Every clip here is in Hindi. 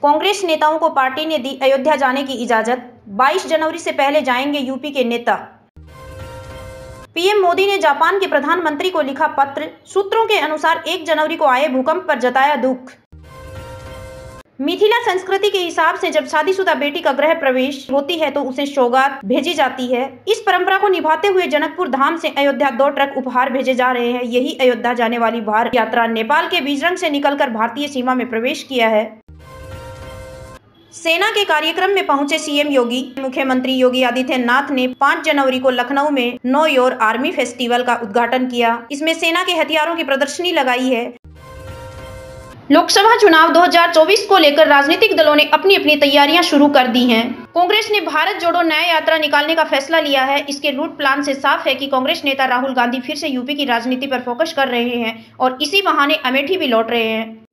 कांग्रेस नेताओं को पार्टी ने दी अयोध्या जाने की इजाजत। 22 जनवरी से पहले जाएंगे यूपी के नेता। पीएम मोदी ने जापान के प्रधानमंत्री को लिखा पत्र। सूत्रों के अनुसार 1 जनवरी को आए भूकंप पर जताया दुख। मिथिला संस्कृति के हिसाब से जब शादीशुदा बेटी का गृह प्रवेश होती है तो उसे सौगात भेजी जाती है। इस परंपरा को निभाते हुए जनकपुर धाम से अयोध्या 2 ट्रक उपहार भेजे जा रहे हैं। यही अयोध्या जाने वाली भारत यात्रा नेपाल के बीजरंग से निकलकर भारतीय सीमा में प्रवेश किया है। सेना के कार्यक्रम में पहुंचे सीएम योगी। मुख्यमंत्री योगी आदित्यनाथ ने 5 जनवरी को लखनऊ में नो योर आर्मी फेस्टिवल का उद्घाटन किया। इसमें सेना के हथियारों की प्रदर्शनी लगाई है। लोकसभा चुनाव 2024 को लेकर राजनीतिक दलों ने अपनी अपनी तैयारियां शुरू कर दी हैं। कांग्रेस ने भारत जोड़ो न्याय यात्रा निकालने का फैसला लिया है। इसके रूट प्लान से साफ है कि कांग्रेस नेता राहुल गांधी फिर से यूपी की राजनीति पर फोकस कर रहे हैं और इसी बहाने अमेठी भी लौट रहे हैं।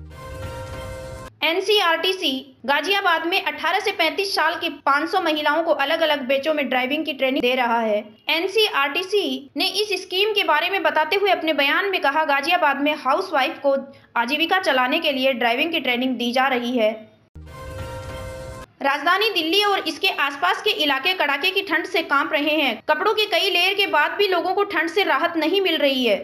एनसीआरटीसी गाजियाबाद में 18 से 35 साल की 500 महिलाओं को अलग अलग बैचों में ड्राइविंग की ट्रेनिंग दे रहा है। एनसीआरटीसी ने इस स्कीम के बारे में बताते हुए अपने बयान में कहा, गाजियाबाद में हाउसवाइफ को आजीविका चलाने के लिए ड्राइविंग की ट्रेनिंग दी जा रही है। राजधानी दिल्ली और इसके आसपास के इलाके कड़ाके की ठंड से कांप रहे हैं। कपड़ों के कई लेयर के बाद भी लोगों को ठंड से राहत नहीं मिल रही है।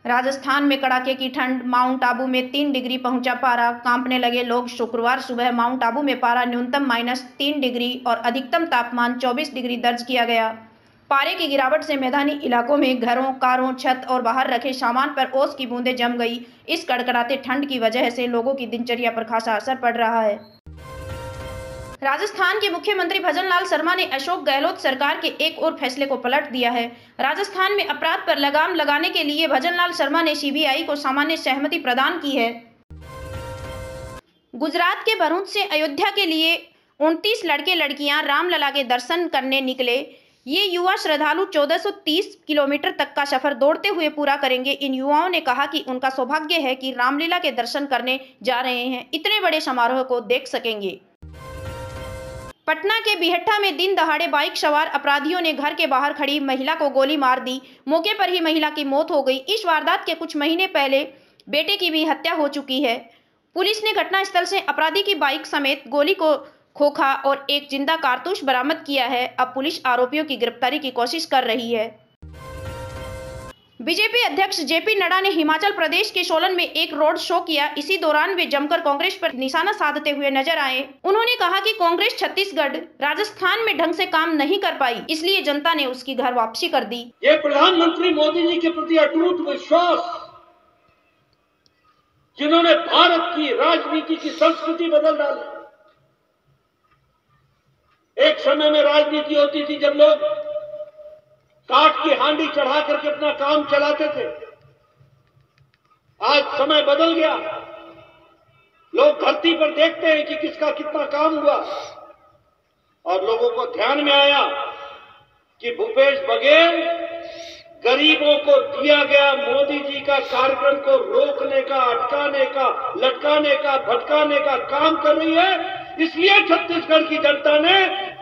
राजस्थान में कड़ाके की ठंड। माउंट आबू में 3 डिग्री पहुंचा पारा। कांपने लगे लोग। शुक्रवार सुबह माउंट आबू में पारा न्यूनतम -3 डिग्री और अधिकतम तापमान 24 डिग्री दर्ज किया गया। पारे की गिरावट से मैदानी इलाकों में घरों, कारों, छत और बाहर रखे सामान पर ओस की बूंदें जम गई। इस कड़कड़ाते ठंड की वजह से लोगों की दिनचर्या पर खासा असर पड़ रहा है। राजस्थान के मुख्यमंत्री भजनलाल शर्मा ने अशोक गहलोत सरकार के एक और फैसले को पलट दिया है। राजस्थान में अपराध पर लगाम लगाने के लिए भजनलाल शर्मा ने सीबीआई को सामान्य सहमति प्रदान की है। गुजरात के भरूच से अयोध्या के लिए 29 लड़के लड़कियां रामलला के दर्शन करने निकले। ये युवा श्रद्धालु 1430 किलोमीटर तक का सफर दौड़ते हुए पूरा करेंगे। इन युवाओं ने कहा कि उनका सौभाग्य है कि रामलीला के दर्शन करने जा रहे हैं, इतने बड़े समारोह को देख सकेंगे। पटना के बिहट्ठा में दिन दहाड़े बाइक सवार अपराधियों ने घर के बाहर खड़ी महिला को गोली मार दी। मौके पर ही महिला की मौत हो गई। इस वारदात के कुछ महीने पहले बेटे की भी हत्या हो चुकी है। पुलिस ने घटनास्थल से अपराधी की बाइक समेत गोली को खोखा और एक जिंदा कारतूस बरामद किया है। अब पुलिस आरोपियों की गिरफ्तारी की कोशिश कर रही है। बीजेपी अध्यक्ष जेपी नड्डा ने हिमाचल प्रदेश के सोलन में एक रोड शो किया। इसी दौरान वे जमकर कांग्रेस पर निशाना साधते हुए नजर आए। उन्होंने कहा कि कांग्रेस छत्तीसगढ़, राजस्थान में ढंग से काम नहीं कर पाई, इसलिए जनता ने उसकी घर वापसी कर दी। ये प्रधानमंत्री मोदी जी के प्रति अटूट विश्वास, जिन्होंने भारत की राजनीति की संस्कृति बदल डाली। एक समय में राजनीति होती थी जब लोग काठ की हांडी चढ़ा करके अपना काम चलाते थे। आज समय बदल गया। लोग धरती पर देखते हैं कि किसका कितना काम हुआ और लोगों को ध्यान में आया कि भूपेश बघेल गरीबों को दिया गया मोदी जी का कार्यक्रम को रोकने का, अटकाने का, लटकाने का, भटकाने का काम कर रही है। इसलिए छत्तीसगढ़ की जनता ने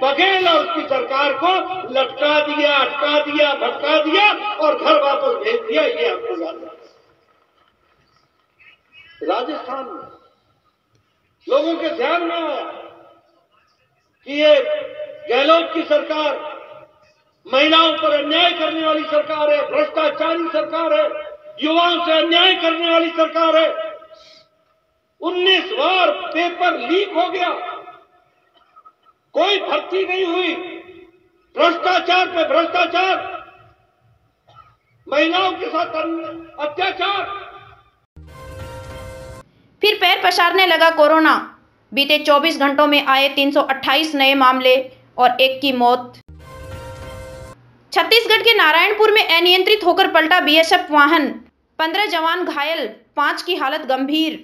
बघेल और उसकी सरकार को लटका दिया, अटका दिया, भटका दिया और घर वापस भेज दिया। ये आपको याद है। राजस्थान में लोगों के ध्यान में आया कि ये गहलोत की सरकार महिलाओं पर अन्याय करने वाली सरकार है, भ्रष्टाचारी सरकार है, युवाओं से अन्याय करने वाली सरकार है। 19 बार पेपर लीक हो गया, कोई भर्ती नहीं हुई, भ्रष्टाचार पे भ्रष्टाचार, महिलाओं के साथ अत्याचार। फिर पैर पसारने लगा कोरोना। बीते 24 घंटों में आए 328 नए मामले और 1 की मौत। छत्तीसगढ़ के नारायणपुर में अनियंत्रित होकर पलटा बीएसएफ वाहन, 15 जवान घायल, 5 की हालत गंभीर।